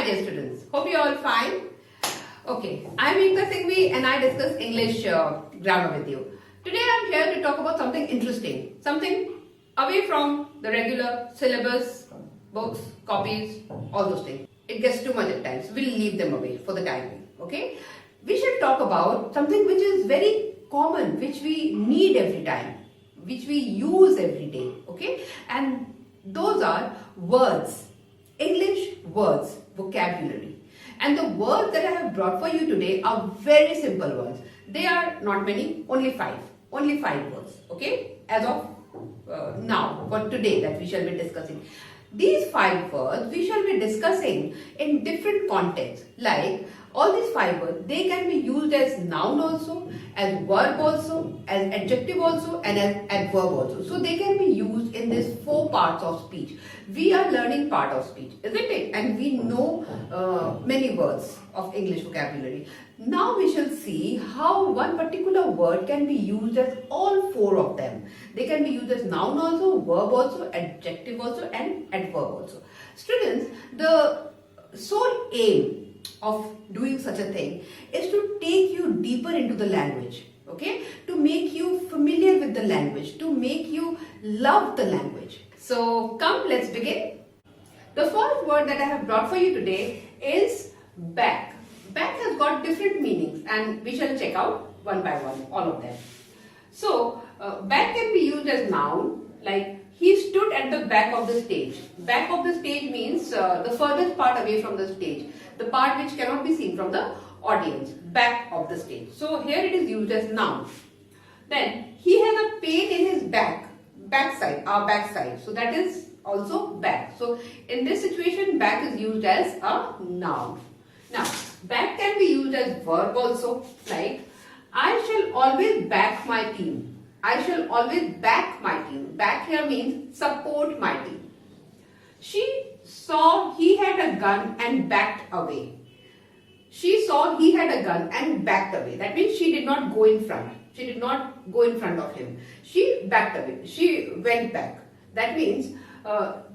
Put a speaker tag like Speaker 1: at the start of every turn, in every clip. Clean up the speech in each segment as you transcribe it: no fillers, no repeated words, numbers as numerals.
Speaker 1: dear students. Hope you all fine. Okay, I'm Ekta Singhvi and I discuss English grammar with you. Today I'm here to talk about something interesting, something away from the regular syllabus, books, copies, all those things. It gets too much at times. We'll leave them away for the time being. Okay, we shall talk about something which is very common, which we need every time, which we use every day. Okay, and those are words. English words, vocabulary. And the words that I have brought for you today are very simple words. They are not many, only five. Only five words, okay? As of now, for today that we shall be discussing. These five words we shall be discussing in different contexts. Like all these five words, they can be used as noun also, as verb also, as adjective also, and as adverb also. So they can be used in these four parts of speech. We are learning part of speech, isn't it? And we know many words of English vocabulary. Now we shall see how one particular word can be used as all four of them. They can be used as noun also, verb also, adjective also, and adverb also. Students, the sole aim of doing such a thing is to take you deeper into the language, okay? To make you familiar with the language, to make you love the language. So come, let's begin. The first word that I have brought for you today is back. Back has got different meanings and we shall check out one by one, all of them. So, back can be used as noun, like he stood at the back of the stage. Back of the stage means the furthest part away from the stage, the part which cannot be seen from the audience, back of the stage. So, here it is used as noun. Then, he has a pain in his backside, our backside. So, that is also back. So, in this situation, back is used as a noun. Now, back can be used as verb also, like I shall always back my team. I shall always back my team. Back here means support my team. She saw he had a gun and backed away. She saw he had a gun and backed away. That means she did not go in front. She did not go in front of him. She backed away. She went back. That means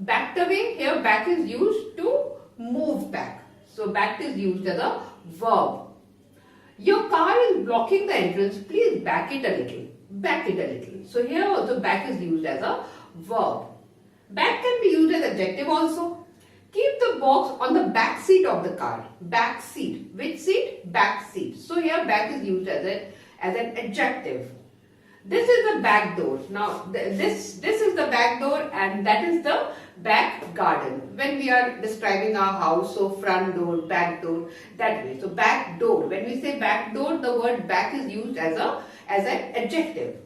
Speaker 1: backed away, here back is used to move back. So back is used as a verb. Your car is blocking the entrance. Please back it a little. Back it a little. So here also back is used as a verb. Back can be used as adjective also. Keep the box on the back seat of the car. Back seat. Which seat? Back seat. So here back is used as an adjective. This is the back door. Now this is the back door and that is the back garden. When we are describing our house, so front door, back door, that way. So back door. When we say back door, the word back is used as an adjective.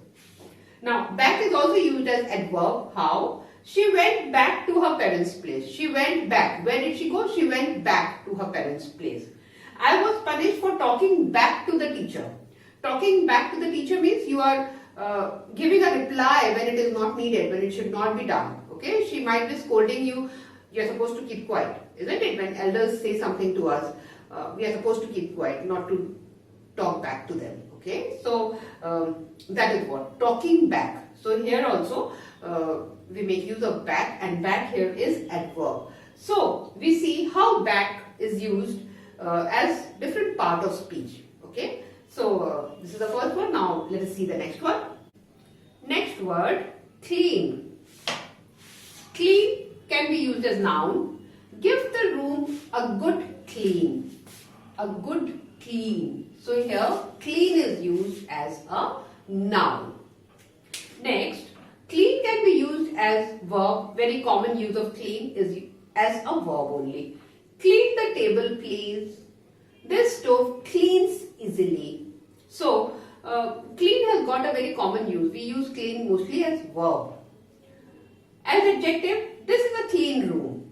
Speaker 1: Now back is also used as adverb. How? She went back to her parents' place. She went back. Where did she go? She went back to her parents' place. I was punished for talking back to the teacher. Talking back to the teacher means you are giving a reply when it is not needed, when it should not be done. Okay, she might be scolding you. You are supposed to keep quiet, isn't it? When elders say something to us, we are supposed to keep quiet, not to talk back to them. Okay, so that is what talking back. So here also we make use of back, and back here is adverb. So we see how back is used as different part of speech. Okay. So, this is the first one. Now, let us see the next one. Next word, clean. Clean can be used as noun. Give the room a good clean. A good clean. So, here, clean is used as a noun. Next, clean can be used as verb. Very common use of clean is as a verb only. Clean the table, please. This stove cleans easily. So, clean has got a very common use. We use clean mostly as verb. As adjective, this is a clean room.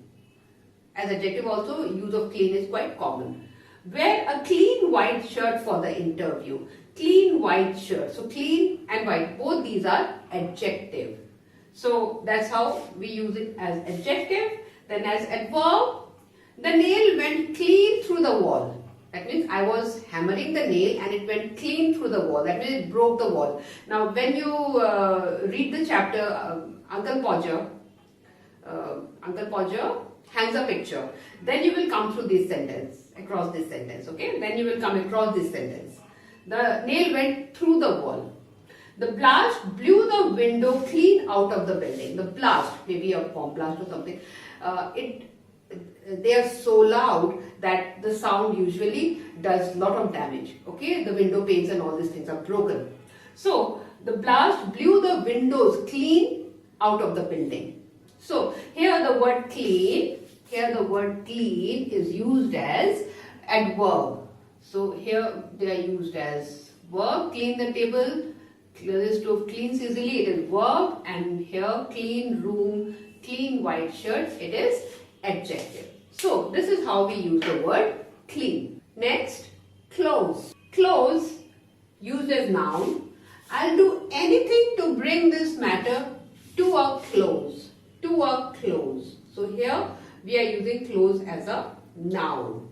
Speaker 1: As adjective also, use of clean is quite common. Wear a clean white shirt for the interview. Clean white shirt. So, clean and white, both these are adjective. So, that's how we use it as adjective. Then as adverb, the nail went clean through the wall. That means I was hammering the nail and it went clean through the wall. That means it broke the wall. Now when you read the chapter, Uncle Podger hangs a picture, then you will come through this sentence, across this sentence, okay? Then you will come across this sentence. The nail went through the wall. The blast blew the window clean out of the building. The blast, maybe a bomb blast or something, they are so loud that the sound usually does lot of damage, okay? The window panes and all these things are broken. So, the blast blew the windows clean out of the building. So, here the word clean is used as adverb. So, here they are used as verb. Clean the table, the stove cleans easily, it is verb. And here clean room, clean white shirt, it is adjective. So, this is how we use the word clean. Next, close. Close, used as noun. I'll do anything to bring this matter to a close. To a close. So, here we are using close as a noun.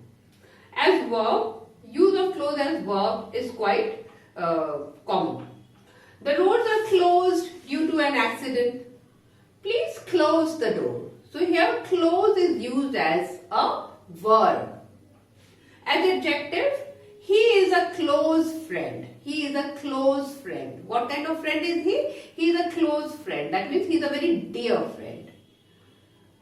Speaker 1: As verb, use of close as verb is quite common. The roads are closed due to an accident. Please close the door. So here close is used as a verb. As adjective, he is a close friend. He is a close friend. What kind of friend is he? He is a close friend. That means he is a very dear friend.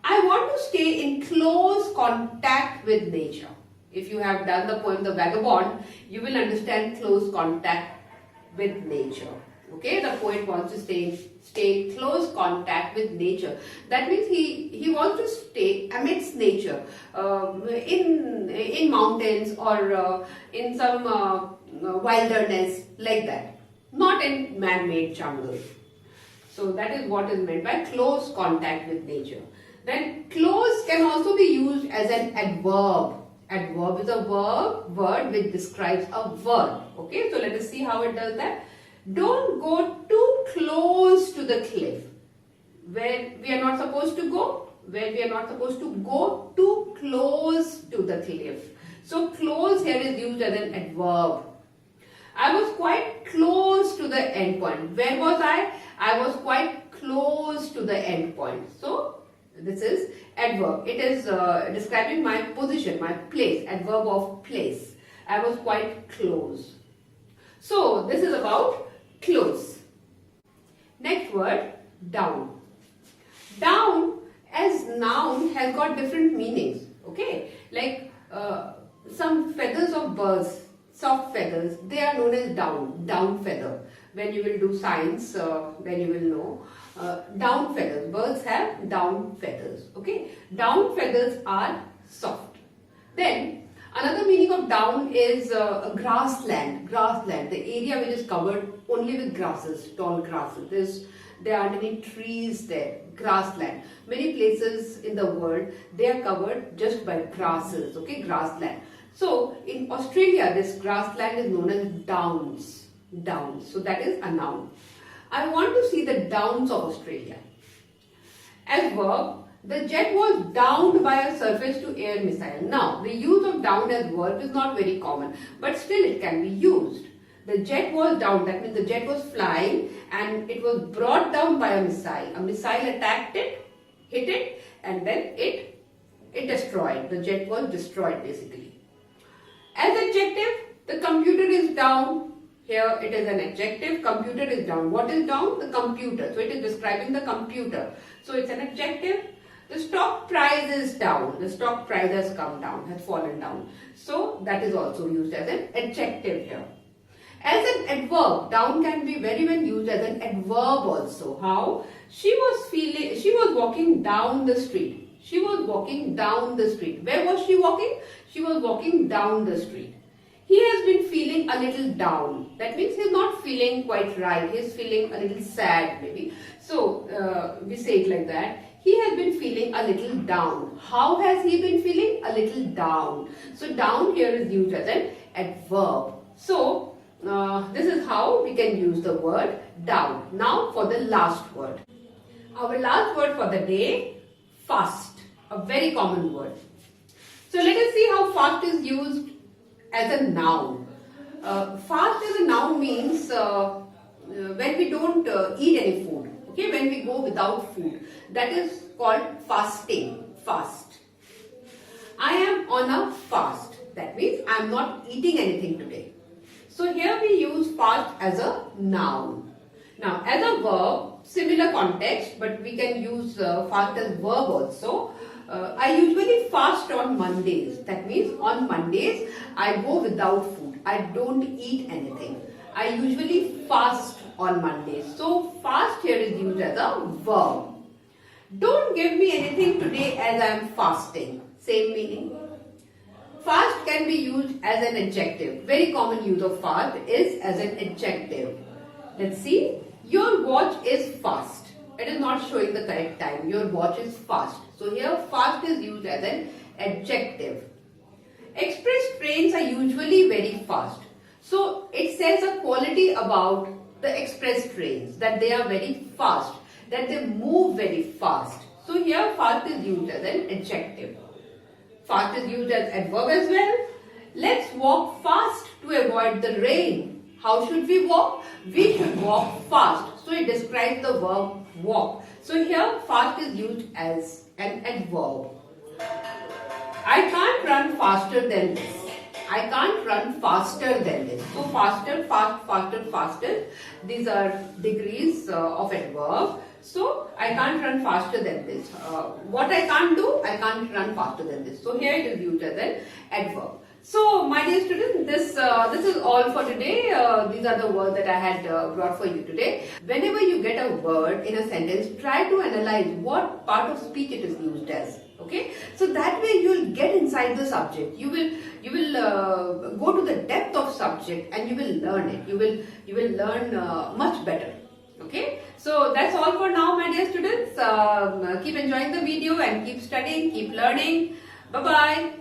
Speaker 1: I want to stay in close contact with nature. If you have done the poem The Vagabond, you will understand close contact with nature. Okay, the poet wants to stay in close contact with nature. That means he wants to stay amidst nature, in mountains or in some wilderness like that, not in man-made jungle. So that is what is meant by close contact with nature. Then close can also be used as an adverb. Adverb is a word which describes a verb. Okay, so let us see how it does that. Don't go too close to the cliff. Where we are not supposed to go? Where we are not supposed to go too close to the cliff. So close here is used as an adverb. I was quite close to the end point. Where was I? I was quite close to the end point. So this is adverb. It is describing my position, my place, adverb of place. I was quite close. So this is about close. Next word, down. Down as noun has got different meanings. Okay, like some feathers of birds, soft feathers, they are known as down, down feather. When you will do science, then you will know. Down feathers, birds have down feathers. Okay, down feathers are soft. Then another meaning of down is a grassland. Grassland, the area which is covered only with grasses, tall grasses. There aren't any trees there. Grassland. Many places in the world, they are covered just by grasses. Okay, grassland. So in Australia, this grassland is known as downs. Downs. So that is a noun. I want to see the downs of Australia. As verb, the jet was downed by a surface-to-air missile. Now, the use of downed as verb is not very common, but still it can be used. The jet was downed, that means the jet was flying and it was brought down by a missile. A missile attacked it, hit it, and then it destroyed. The jet was destroyed basically. As adjective, the computer is down. Here it is an adjective, computer is down. What is down? The computer. So it is describing the computer. So it's an adjective. The stock price is down. The stock price has come down, has fallen down. So that is also used as an adjective here. As an adverb, down can be very well used as an adverb also. How? She was walking down the street. She was walking down the street. Where was she walking? She was walking down the street. He has been feeling a little down. That means he's not feeling quite right. He's feeling a little sad maybe. So we say it like that. He has been feeling a little down. How has he been feeling? A little down. So down here is used as an adverb. So this is how we can use the word down. Now for the last word. Our last word for the day, fast. A very common word. So let us see how fast is used as a noun. Fast as a noun means when we don't eat any food. Okay, when we go without food. That is called fasting. Fast. I am on a fast. That means I am not eating anything today. So here we use fast as a noun. Now as a verb, similar context, but we can use fast as verb also. I usually fast on Mondays. That means on Mondays I go without food. I don't eat anything. I usually fast on Mondays. So fast here is used as a verb. Don't give me anything today as I am fasting. Same meaning. Fast can be used as an adjective. Very common use of fast is as an adjective. Let's see. Your watch is fast. It is not showing the correct time. Your watch is fast. So here fast is used as an adjective. Express trains are usually very fast. So it says a quality about the express trains, that they are very fast, that they move very fast. So here fast is used as an adjective. Fast is used as adverb as well. Let's walk fast to avoid the rain. How should we walk? We should walk fast. So it describes the verb walk. So here fast is used as an adverb. I can't run faster than this. I can't run faster than this. So faster, fast, faster, faster. These are degrees of adverb. So I can't run faster than this. What I can't do, I can't run faster than this. So here it is used as an adverb. So my dear students, this is all for today. These are the words that I had brought for you today. Whenever you get a word in a sentence, try to analyze what part of speech it is used as. Okay, so that way you will get inside the subject. You will go to the depth of subject and you will learn it. You will learn much better. Okay, so that's all for now, my dear students. Keep enjoying the video and keep studying, keep learning. Bye bye.